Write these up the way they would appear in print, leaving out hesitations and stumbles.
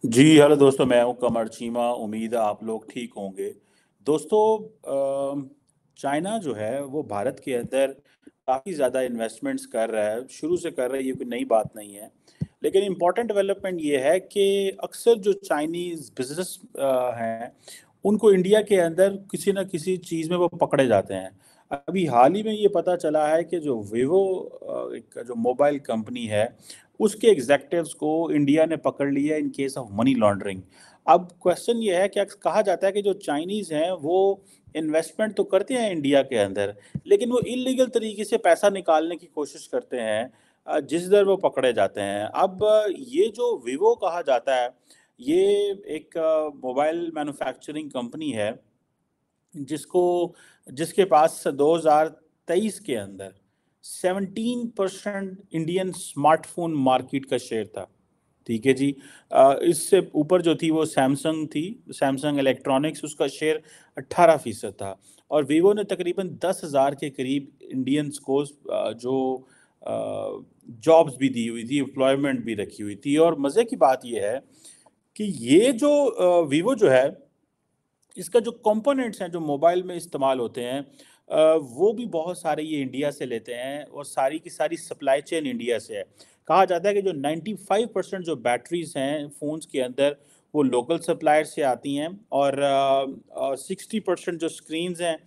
जी hello दोस्तों, मैं हूं कमर चीमा। उम्मीद है आप लोग ठीक होंगे। दोस्तों, चाइना जो है वो भारत के अंदर काफ़ी ज़्यादा इन्वेस्टमेंट्स कर रहा है, शुरू से कर रहा है, ये कोई नई बात नहीं है। लेकिन इम्पॉर्टेंट डेवलपमेंट ये है कि अक्सर जो चाइनीज़ बिजनेस हैं, उनको इंडिया के अंदर किसी न किसी चीज़ में वो पकड़े जाते हैं। अभी हाल ही में ये पता चला है कि जो वीवो एक जो मोबाइल कंपनी है, उसके एग्जेक्टिव्स को इंडिया ने पकड़ लिया in case of money laundering. अब क्वेश्चन ये है, क्या कहा जाता है कि जो चाइनीज़ हैं वो इन्वेस्टमेंट तो करते हैं इंडिया के अंदर, लेकिन वो इलीगल तरीके से पैसा निकालने की कोशिश करते हैं, जिस दर वो पकड़े जाते हैं। अब ये जो वीवो कहा जाता है, ये एक मोबाइल मैन्युफैक्चरिंग कंपनी है, जिसको जिसके पास 2023 के अंदर 17% इंडियन स्मार्टफोन मार्केट का शेयर था। ठीक है जी। इससे ऊपर जो थी वो सैमसंग थी। सैमसंग इलेक्ट्रॉनिक्स, उसका शेयर 18% था। और वीवो ने तकरीबन 10,000 के करीब इंडियंस को जो जॉब्स भी दी हुई थी, एम्प्लॉयमेंट भी रखी हुई थी। और मज़े की बात यह है कि ये जो वीवो जो है, इसका जो कंपोनेंट्स हैं जो मोबाइल में इस्तेमाल होते हैं, वो भी बहुत सारे ये इंडिया से लेते हैं, और सारी की सारी सप्लाई चेन इंडिया से है। कहा जाता है कि जो 95% जो बैटरीज हैं फ़ोन्स के अंदर, वो लोकल सप्लायर से आती हैं। और 60% जो स्क्रीन्स हैं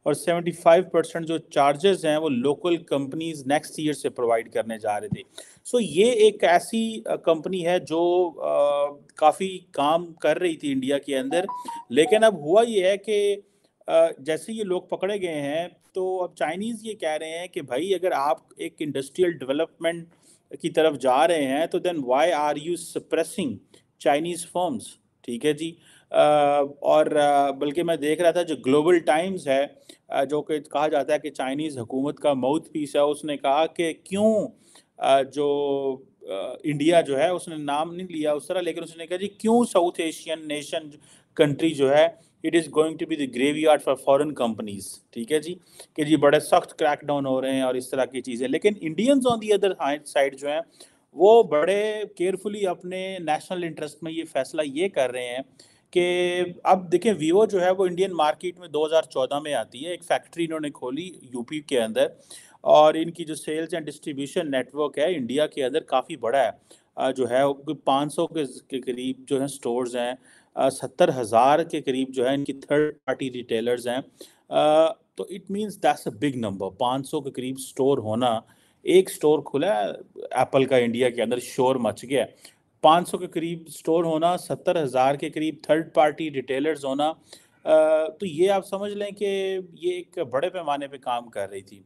और 75% जो चार्जर्स हैं, वो लोकल कंपनीज नेक्स्ट ईयर से प्रोवाइड करने जा रहे थे। सो ये एक ऐसी कंपनी है जो काफ़ी काम कर रही थी इंडिया के अंदर। लेकिन अब हुआ ये है कि जैसे ये लोग पकड़े गए हैं, तो अब चाइनीज़ ये कह रहे हैं कि भाई, अगर आप एक इंडस्ट्रियल डेवलपमेंट की तरफ जा रहे हैं, तो then why are you suppressing Chinese firms. ठीक है जी। और बल्कि मैं देख रहा था, जो ग्लोबल टाइम्स है, जो कि कहा जाता है कि चाइनीज़ हुकूमत का माउथ पीस है, उसने कहा कि क्यों जो इंडिया जो है, उसने नाम नहीं लिया उस तरह, लेकिन उसने कहा जी, क्यों साउथ एशियन नेशन कंट्री जो है, it is going to be the graveyard for foreign companies. ठीक है जी। कि जी बड़े सख्त क्रैकडाउन हो रहे हैं और इस तरह की चीज़ें। लेकिन Indians on the other side जो हैं, वो बड़े केयरफुली अपने नेशनल इंटरेस्ट में ये फैसला ये कर रहे हैं कि अब देखें, वीवो जो है वो इंडियन मार्केट में 2014 में आती है। एक फैक्ट्री इन्होंने खोली यूपी के अंदर, और इनकी जो सेल्स एंड डिस्ट्रीब्यूशन नेटवर्क है इंडिया के अंदर काफ़ी बड़ा है। जो है 500 के करीब जो है स्टोर्स हैं। 70,000 के करीब जो है इनकी थर्ड पार्टी रिटेलर्स हैं। तो it means that's a big number, 500 के करीब स्टोर होना। एक स्टोर खुला है एप्पल का इंडिया के अंदर, शोर मच गया। 500 के करीब स्टोर होना, 70,000 के करीब थर्ड पार्टी रिटेलर्स होना। तो ये आप समझ लें कि ये एक बड़े पैमाने पे काम कर रही थी।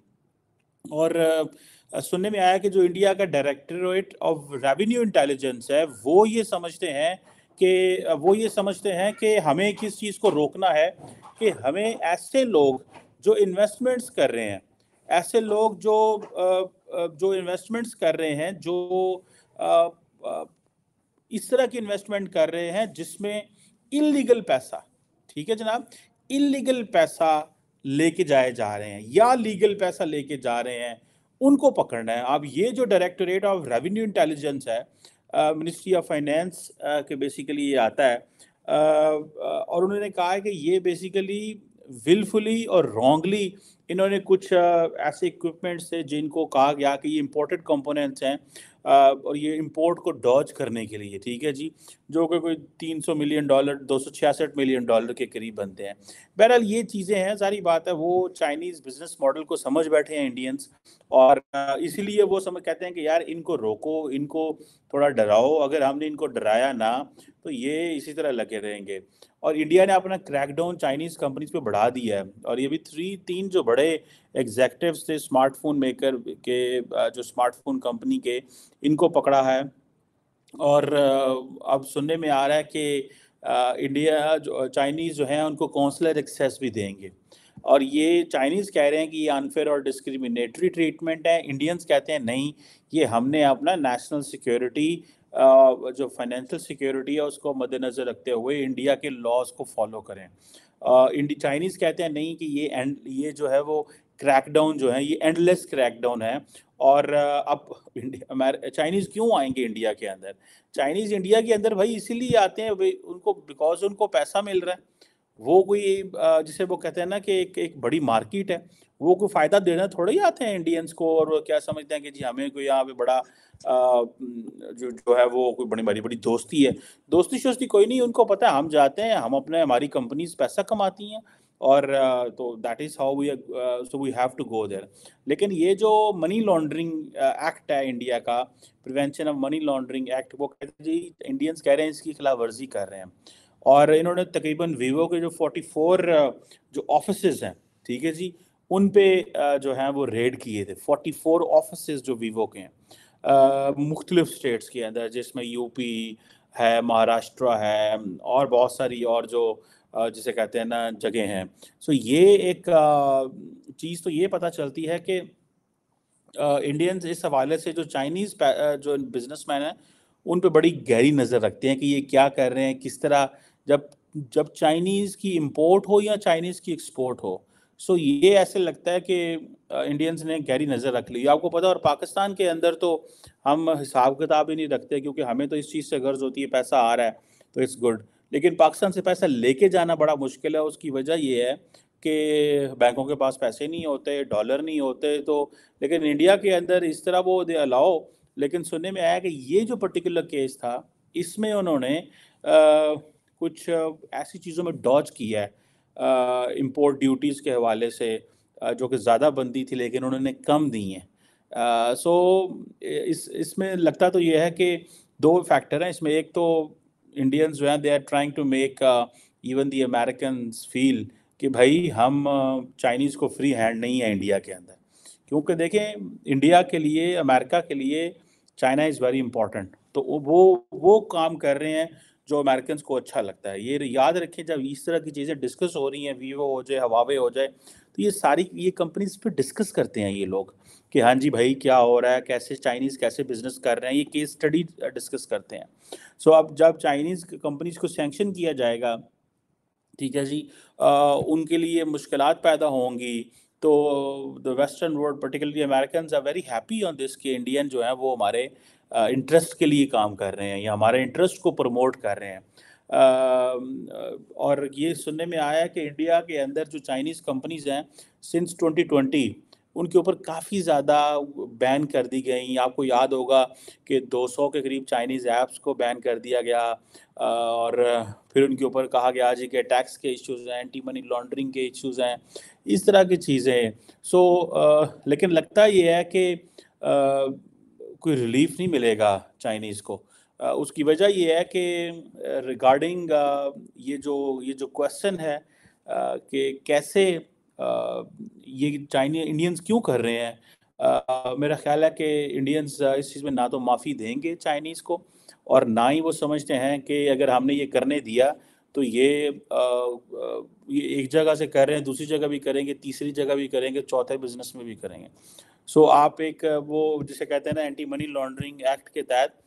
और सुनने में आया कि जो इंडिया का डायरेक्टरेट ऑफ रेवेन्यू इंटेलिजेंस है, वो ये समझते हैं कि हमें किस चीज़ को रोकना है, कि हमें ऐसे लोग जो इन्वेस्टमेंट्स कर रहे हैं, ऐसे लोग जो इन्वेस्टमेंट्स कर रहे हैं, जो अ, अ, इस तरह की इन्वेस्टमेंट कर रहे हैं जिसमें इल्लीगल पैसा, ठीक है जनाब, इल्लीगल पैसा लेके जाए जा रहे हैं या लीगल पैसा लेके जा रहे हैं, उनको पकड़ना है। अब ये जो डायरेक्टरेट ऑफ रेवेन्यू इंटेलिजेंस है, मिनिस्ट्री ऑफ फाइनेंस के बेसिकली ये आता है। और उन्होंने कहा है कि ये बेसिकली विलफुली और रॉन्गली इन्होंने कुछ ऐसे इक्विपमेंट्स थे जिनको कहा गया कि ये इंपोर्टेड कंपोनेंट्स हैं, और ये इंपोर्ट को डॉज करने के लिए। ठीक है जी। जो कि कोई $300 मिलियन, $266 मिलियन के करीब बनते हैं। बहरहाल ये चीज़ें हैं, सारी बात है, वो चाइनीज़ बिजनेस मॉडल को समझ बैठे हैं इंडियंस। और इसीलिए वो समझ कहते हैं कि यार, इनको रोको, इनको थोड़ा डराओ। अगर हमने इनको डराया ना, तो ये इसी तरह लगे रहेंगे। और इंडिया ने अपना क्रैकडाउन चाइनीज़ कंपनीज पे बढ़ा दिया है। और ये भी तीन जो बड़े एग्जेक्टिव्स थे स्मार्टफोन मेकर के, जो स्मार्टफोन कंपनी के, इनको पकड़ा है। और अब सुनने में आ रहा है कि इंडिया जो चाइनीज़ जो हैं, उनको कौंसलर एक्सेस भी देंगे। और ये चाइनीज़ कह रहे हैं कि ये अनफेयर और डिस्क्रिमिनेटरी ट्रीटमेंट है। इंडियंस कहते हैं नहीं, ये हमने अपना नेशनल सिक्योरिटी, जो फाइनेंशियल सिक्योरिटी है, उसको मद्देनज़र रखते हुए इंडिया के लॉज को फॉलो करें। चाइनीज़ कहते हैं नहीं, कि ये जो है वो क्रैकडाउन जो है ये एंडलेस क्रैकडाउन है। और अब चाइनीज क्यों आएंगे इंडिया के अंदर? चाइनीज इंडिया के अंदर भाई इसीलिए आते हैं भाई, उनको बिकॉज उनको पैसा मिल रहा है। वो कोई जिसे वो कहते हैं ना कि एक बड़ी मार्केट है, वो कोई फायदा देना थोड़ा ही आते हैं इंडियंस को, और वो क्या समझते हैं कि जी हमें कोई यहाँ पे बड़ा जो जो है वो कोई बड़ी बड़ी बड़ी दोस्ती है। दोस्ती शोस्ती कोई नहीं, उनको पता है हम जाते हैं, हम अपने हमारी कंपनीज पैसा कमाती हैं, और तो that is how we so we have to go there. लेकिन ये जो मनी लॉन्ड्रिंग एक्ट है इंडिया का, prevention of money laundering act, वो कहते हैं जी इंडियंस कह रहे हैं इसकी खिलाफ वर्जी कर रहे हैं। और इन्होंने तकरीबन वीवो के जो 44 जो ऑफिसेज हैं, ठीक है जी, उन पे जो है वो रेड किए थे। 44 ऑफिसेज जो वीवो के हैं मुख्तलिफ स्टेट्स के अंदर, जिसमें यूपी है, महाराष्ट्र है, और बहुत सारी और जो जिसे कहते हैं ना जगह हैं। सो ये एक चीज़ तो ये पता चलती है कि इंडियंस इस हवाले से जो चाइनीज़ जो बिजनेसमैन हैं उन पे बड़ी गहरी नज़र रखते हैं कि ये क्या कर रहे हैं, किस तरह। जब जब चाइनीज़ की इंपोर्ट हो या चाइनीज़ की एक्सपोर्ट हो, सो ये ऐसे लगता है कि इंडियंस ने गहरी नज़र रख ली। आपको पता है, और पाकिस्तान के अंदर तो हम हिसाब किताब ही नहीं रखते, क्योंकि हमें तो इस चीज़ से गर्ज होती है पैसा आ रहा है तो इट्स गुड। लेकिन पाकिस्तान से पैसा लेके जाना बड़ा मुश्किल है। उसकी वजह ये है कि बैंकों के पास पैसे नहीं होते, डॉलर नहीं होते। तो लेकिन इंडिया के अंदर इस तरह वो दे अलाउ। लेकिन सुनने में आया कि ये जो पर्टिकुलर केस था, इसमें उन्होंने कुछ ऐसी चीज़ों में डॉज किया है इंपोर्ट ड्यूटीज़ के हवाले से, जो कि ज़्यादा बनती थी लेकिन उन्होंने कम दी हैं। सो इसमें लगता तो ये है कि दो फैक्टर हैं इसमें। एक तो इंडियंस जो हैं they are trying to make even the Americans feel कि भाई हम चाइनीज़ को फ्री हैंड नहीं है इंडिया के अंदर। क्योंकि देखें, इंडिया के लिए, अमेरिका के लिए चाइना इज़ वेरी इंपॉर्टेंट। तो वो काम कर रहे हैं जो अमेरिकन को अच्छा लगता है। ये याद रखें, जब इस तरह की चीज़ें डिस्कस हो रही हैं, वीवो हो जाए, हवावे हो जाए, तो ये सारी ये कंपनीज पे डिस्कस करते हैं ये लोग कि हाँ जी भाई क्या हो रहा है, कैसे चाइनीज़ कैसे बिजनेस कर रहे हैं, ये केस स्टडी डिस्कस करते हैं। सो अब जब चाइनीज़ कंपनीज को सैंक्शन किया जाएगा, ठीक है जी, उनके लिए मुश्किलात पैदा होंगी। तो the western world, particularly Americans, are very happy on this कि इंडियन जो है वो हमारे इंटरेस्ट के लिए काम कर रहे हैं या हमारे इंटरेस्ट को प्रमोट कर रहे हैं। और ये सुनने में आया है कि इंडिया के अंदर जो चाइनीज़ कंपनीज हैं सिंस 2020 उनके ऊपर काफ़ी ज़्यादा बैन कर दी गई। आपको याद होगा कि 200 के करीब चाइनीज़ ऐप्स को बैन कर दिया गया, और फिर उनके ऊपर कहा गया जी कि टैक्स के इश्यूज़ हैं, एंटी मनी लॉन्ड्रिंग के इश्यूज़ हैं, इस तरह की चीज़ें। सो लेकिन लगता ये है कि कोई रिलीफ नहीं मिलेगा चाइनीज़ को। उसकी वजह ये है कि रिगार्डिंग ये जो क्वेश्चन है कि कैसे ये चाइनी इंडियंस क्यों कर रहे हैं। मेरा ख्याल है कि इंडियंस इस चीज़ में ना तो माफ़ी देंगे चाइनीज़ को, और ना ही वो समझते हैं कि अगर हमने ये करने दिया तो ये एक जगह से कर रहे हैं, दूसरी जगह भी करेंगे, तीसरी जगह भी करेंगे, चौथे बिजनेस में भी करेंगे। सो आप एक वो जिसे कहते हैं ना एंटी मनी लॉन्ड्रिंग एक्ट के तहत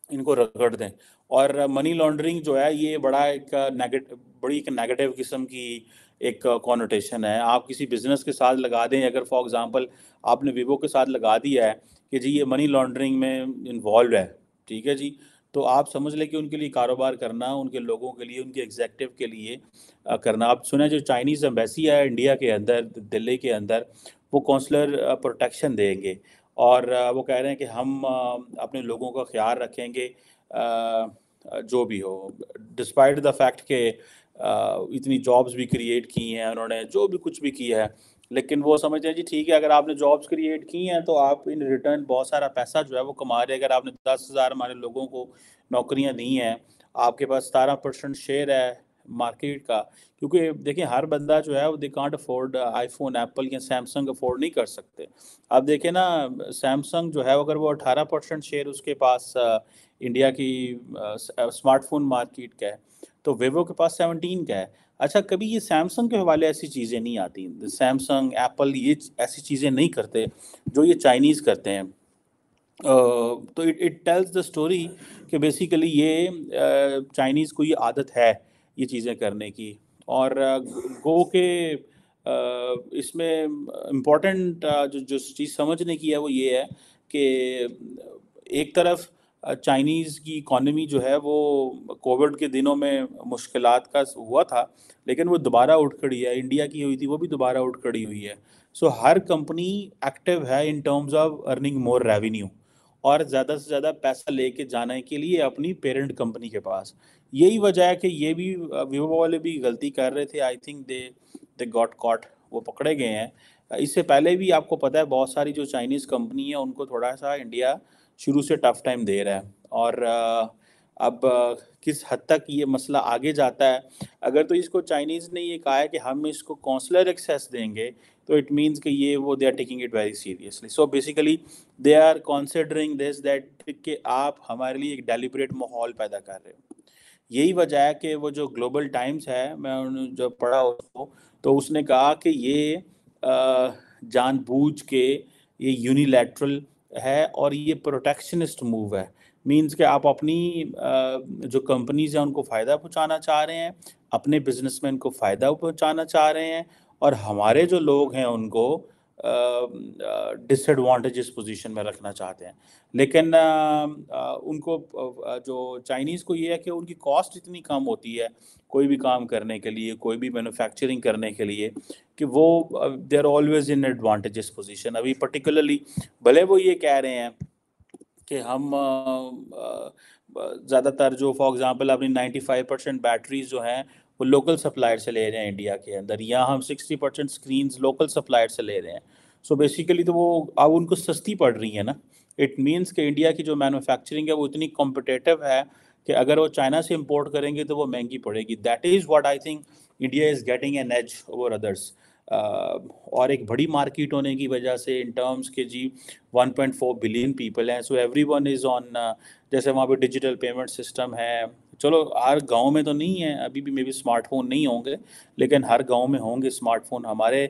इनको रगड़ दें। और मनी लॉन्ड्रिंग जो है ये बड़ी एक नेगेटिव किस्म की एक कॉनोटेशन है। आप किसी बिजनेस के साथ लगा दें, अगर फॉर एग्जांपल आपने वीवो के साथ लगा दिया है कि जी ये मनी लॉन्ड्रिंग में इन्वॉल्व है, ठीक है जी, तो आप समझ लें कि उनके लिए कारोबार करना, उनके लोगों के लिए, उनके एग्जेक्टिव के लिए करना। आप सुने जो चाइनीज़ एम्बेसी है इंडिया के अंदर, दिल्ली के अंदर, वो कौंसलर प्रोटेक्शन देंगे, और वो कह रहे हैं कि हम अपने लोगों का ख्याल रखेंगे जो भी हो, डिस्पाइट द फैक्ट के इतनी जॉब्स भी क्रिएट की हैं उन्होंने, जो भी कुछ भी किया है। लेकिन वो समझते हैं जी ठीक है, अगर आपने जॉब्स क्रिएट की हैं तो आप इन रिटर्न बहुत सारा पैसा जो है वो कमा रहे हैं। अगर आपने 10,000 हमारे लोगों को नौकरियां दी हैं, आपके पास 17% शेयर है मार्केट का। क्योंकि देखिए हर बंदा जो है वो they can't afford iPhone, Apple या सैमसंग अफोर्ड नहीं कर सकते। अब देखें ना, सैमसंग जो है अगर वो 18% शेयर उसके पास इंडिया की स्मार्टफोन मार्केट का है, तो वीवो के पास 17 का है। अच्छा, कभी ये सैमसंग के हवाले ऐसी चीज़ें नहीं आती, सैमसंग एप्पल ये ऐसी चीज़ें नहीं करते जो ये चाइनीज़ करते हैं। तो इट टेल्स द स्टोरी कि बेसिकली ये चाइनीज़ को ये आदत है ये चीज़ें करने की। और गो के इसमें इम्पोर्टेंट जो जो चीज़ समझने की है वो ये है कि एक तरफ चाइनीज़ की इकॉनमी जो है वो कोविड के दिनों में मुश्किलात का हुआ था, लेकिन वो दोबारा उठ खड़ी है। इंडिया की हुई थी, वो भी दोबारा उठ खड़ी हुई है। सो हर कंपनी एक्टिव है in terms of earning more revenue और ज़्यादा से ज़्यादा पैसा लेके जाने के लिए अपनी पेरेंट कंपनी के पास। यही वजह है कि ये भी विवो वाले भी गलती कर रहे थे। I think they got caught, वो पकड़े गए हैं। इससे पहले भी आपको पता है बहुत सारी जो चाइनीज़ कंपनी है उनको थोड़ा सा इंडिया शुरू से टफ टाइम दे रहा है। और अब किस हद तक ये मसला आगे जाता है, अगर तो इसको चाइनीज़ ने ये कहा है कि हम इसको कॉन्सुलर एक्सेस देंगे, तो इट मीन्स कि ये वो they are taking it very seriously. So basically they are considering this that कि आप हमारे लिए एक डेलिब्रेट माहौल पैदा कर रहे हो। यही वजह है कि वो जो ग्लोबल टाइम्स है, मैं जब पढ़ा उसको, तो उसने कहा कि ये जानबूझ के ये यूनिलैटरल है और ये प्रोटेक्शनिस्ट मूव है। मींस कि आप अपनी जो कंपनीज हैं उनको फ़ायदा पहुंचाना चाह रहे हैं, अपने बिजनेसमैन को फ़ायदा पहुंचाना चाह रहे हैं, और हमारे जो लोग हैं उनको डिसएडवांटेजेस पोजीशन में रखना चाहते हैं। लेकिन उनको जो चाइनीज़ को ये है कि उनकी कॉस्ट इतनी कम होती है कोई भी काम करने के लिए, कोई भी मैन्युफैक्चरिंग करने के लिए, कि वो they are always in advantages position. अभी पर्टिकुलरली भले वो ये कह रहे हैं कि हम ज़्यादातर जो फॉर एग्जांपल अपनी 95% बैटरीज जो हैं वो लोकल सप्लायर से ले रहे हैं इंडिया के अंदर, या हम 60% स्क्रीन्स लोकल सप्लायर से ले रहे हैं। सो बेसिकली तो वो अब उनको सस्ती पड़ रही है ना। इट मीन्स कि इंडिया की जो मैन्युफैक्चरिंग है वो इतनी कॉम्पिटिटिव है कि अगर वो चाइना से इम्पोर्ट करेंगे तो वो महंगी पड़ेगी। That is what I think India is getting an edge over others. और एक बड़ी मार्केट होने की वजह से इन टर्म्स के जी 1.4 बिलियन पीपल हैं, सो एवरीवन इज़ ऑन। जैसे वहाँ पे डिजिटल पेमेंट सिस्टम है, चलो हर गांव में तो नहीं है, अभी भी मे बी स्मार्टफोन नहीं होंगे, लेकिन हर गांव में होंगे स्मार्टफोन। हमारे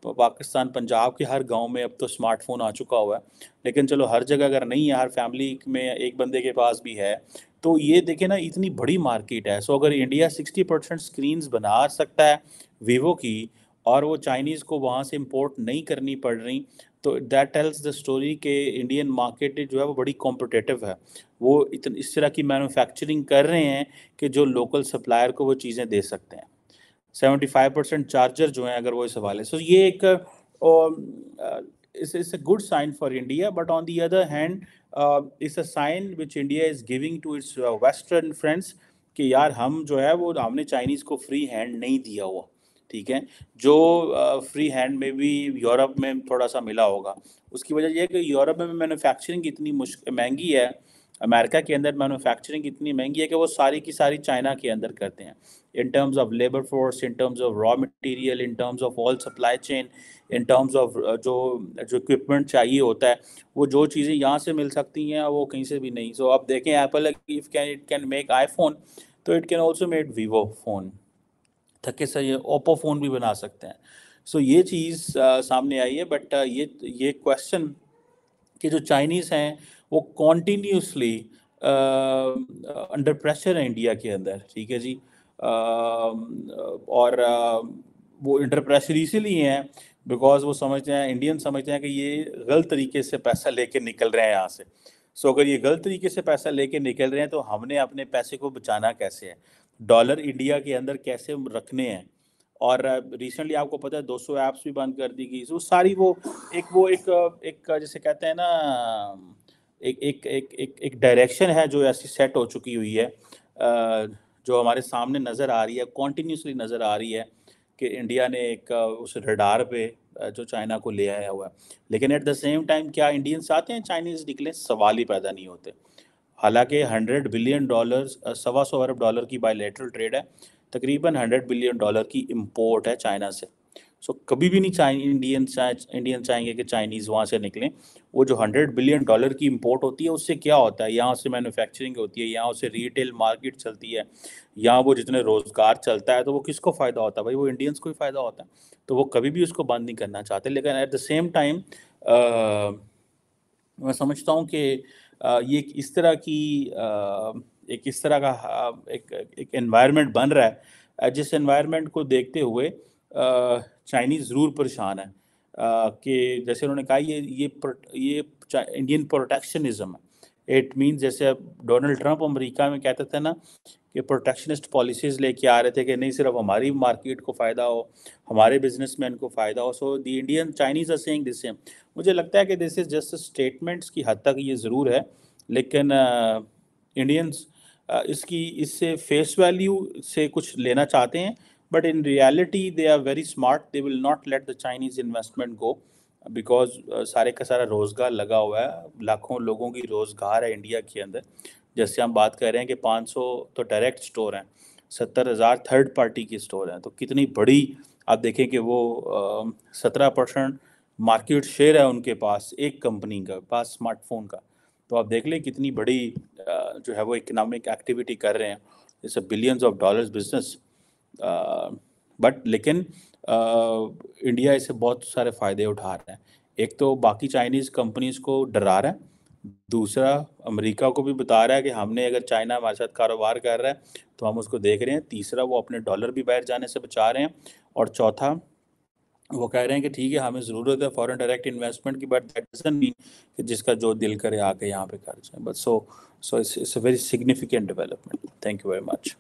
पाकिस्तान पंजाब के हर गांव में अब तो स्मार्टफोन आ चुका हुआ है। लेकिन चलो हर जगह अगर नहीं है, हर फैमिली में एक बंदे के पास भी है, तो ये देखें ना इतनी बड़ी मार्केट है। सो अगर इंडिया 60% स्क्रीन्स बना सकता है वीवो की, और वो चाइनीज़ को वहाँ से इंपोर्ट नहीं करनी पड़ रही, तो दैट टेल्स द स्टोरी कि इंडियन मार्केट जो है वो बड़ी कॉम्पिटिटिव है। वो इस तरह की मैन्युफैक्चरिंग कर रहे हैं कि जो लोकल सप्लायर को वो चीज़ें दे सकते हैं। 75% चार्जर जो हैं अगर वो इस हवाले से, ये एक it's a good sign for India, but on the other hand it's a sign which India is giving to its western friends कि यार हम जो है वो हमने चाइनीज़ को फ्री हैंड नहीं दिया हुआ। ठीक है, जो फ्री हैंड में भी यूरोप में थोड़ा सा मिला होगा। उसकी वजह यह है कि यूरोप में मैन्युफैक्चरिंग इतनी महंगी है, अमेरिका के अंदर मैन्युफैक्चरिंग इतनी महंगी है कि वो सारी की सारी चाइना के अंदर करते हैं, in terms of labour force, in terms of raw material, in terms of all supply chain, in terms of जो जो इक्विपमेंट चाहिए होता है, वो जो चीज़ें यहाँ से मिल सकती हैं वो कहीं से भी नहीं। सो आप देखें Apple if can it can make iPhone, तो it can also make Vivo phone, थके से ये ओप्पो फ़ोन भी बना सकते हैं। सो ये चीज़ सामने आई है। बट ये क्वेश्चन कि जो चाइनीज़ हैं वो कॉन्टीन्यूसली अंडर प्रेशर है इंडिया के अंदर। ठीक है जी। और वो अंडर प्रेशर इसीलिए हैं बिकॉज वो समझते हैं, इंडियन समझते हैं कि ये गलत तरीके से पैसा लेके निकल रहे हैं यहाँ से। सो अगर ये गलत तरीके से पैसा लेके निकल रहे हैं तो हमने अपने पैसे को बचाना कैसे है, डॉलर इंडिया के अंदर कैसे रखने हैं। और रिसेंटली आपको पता है 200 ऐप्स भी बंद कर दी गई। सो सारी वो एक जैसे कहते हैं ना, एक डायरेक्शन है जो ऐसी सेट हो चुकी हुई है, जो हमारे सामने नज़र आ रही है, कॉन्टीन्यूसली नज़र आ रही है कि इंडिया ने एक उस रडार पे जो चाइना को ले आया हुआ है। लेकिन एट द सेम टाइम क्या इंडियंस चाहते हैं चाइनीज़ निकले? सवाल ही पैदा नहीं होते। हालांकि 100 बिलियन डॉलर्स, 125 अरब डॉलर की बायलैटरल ट्रेड है, तकरीबन 100 बिलियन डॉलर की इम्पोर्ट है चाइना से। सो कभी भी नहीं इंडियन चाहेंगे कि चाइनीज़ वहाँ से निकलें। वो जो 100 बिलियन डॉलर की इम्पोर्ट होती है उससे क्या होता है, यहाँ से मैन्युफैक्चरिंग होती है, यहाँ से रिटेल मार्केट चलती है, यहाँ वो जितने रोज़गार चलता है, तो वो किसको फ़ायदा होता है भाई? वो इंडियंस को ही फ़ायदा होता है। तो वो कभी भी उसको बंद नहीं करना चाहते। लेकिन एट द सेम टाइम मैं समझता हूँ कि ये एक इस तरह का एक एक एनवायरनमेंट बन रहा है, जिस एनवायरनमेंट को देखते हुए चाइनीज़ ज़रूर परेशान है कि जैसे उन्होंने कहा ये इंडियन प्रोटेक्शनिज्म है। इट मीन्स जैसे अब डोनाल्ड ट्रंप अमेरिका में कहते थे ना कि प्रोटेक्शनिस्ट पॉलिसीज़ लेके आ रहे थे कि नहीं सिर्फ हमारी मार्केट को फ़ायदा हो, हमारे बिजनेसमैन को फ़ायदा हो। So the Indian Chinese are saying this same. मुझे लगता है कि दिस इज़ जस्ट स्टेटमेंट्स की हद तक ये ज़रूर है, लेकिन इंडियंस इससे फेस वैल्यू से कुछ लेना चाहते हैं, but in reality they are very smart. They will not let the Chinese investment go because सारे का सारा रोज़गार लगा हुआ है, लाखों लोगों की रोज़गार है इंडिया के अंदर। जैसे हम बात कर रहे हैं कि 500 तो डायरेक्ट स्टोर हैं, 70,000 थर्ड पार्टी के स्टोर हैं, तो कितनी बड़ी आप देखें कि वो 17% मार्केट शेयर है उनके पास, एक कंपनी का पास स्मार्टफोन का। तो आप देख लें कितनी बड़ी जो है वो इकोनॉमिक एक्टिविटी कर रहे हैं। It's billions of dollars business. But लेकिन इंडिया इससे बहुत सारे फ़ायदे उठा रहा है। एक तो बाकी चाइनीज़ कंपनीज़ को डरा रहा है, दूसरा अमेरिका को भी बता रहा है कि हमने अगर चाइना हमारे साथ कारोबार कर रहा है तो हम उसको देख रहे हैं, तीसरा वो अपने डॉलर भी बाहर जाने से बचा रहे हैं, और चौथा वो कह रहे हैं कि ठीक है हमें ज़रूरत है फॉरेन डायरेक्ट इन्वेस्टमेंट की, बट दैट डजंट मीन कि जिसका जो दिल करे आके यहाँ पे कर जाए। But so it's a very significant development. Thank you very much.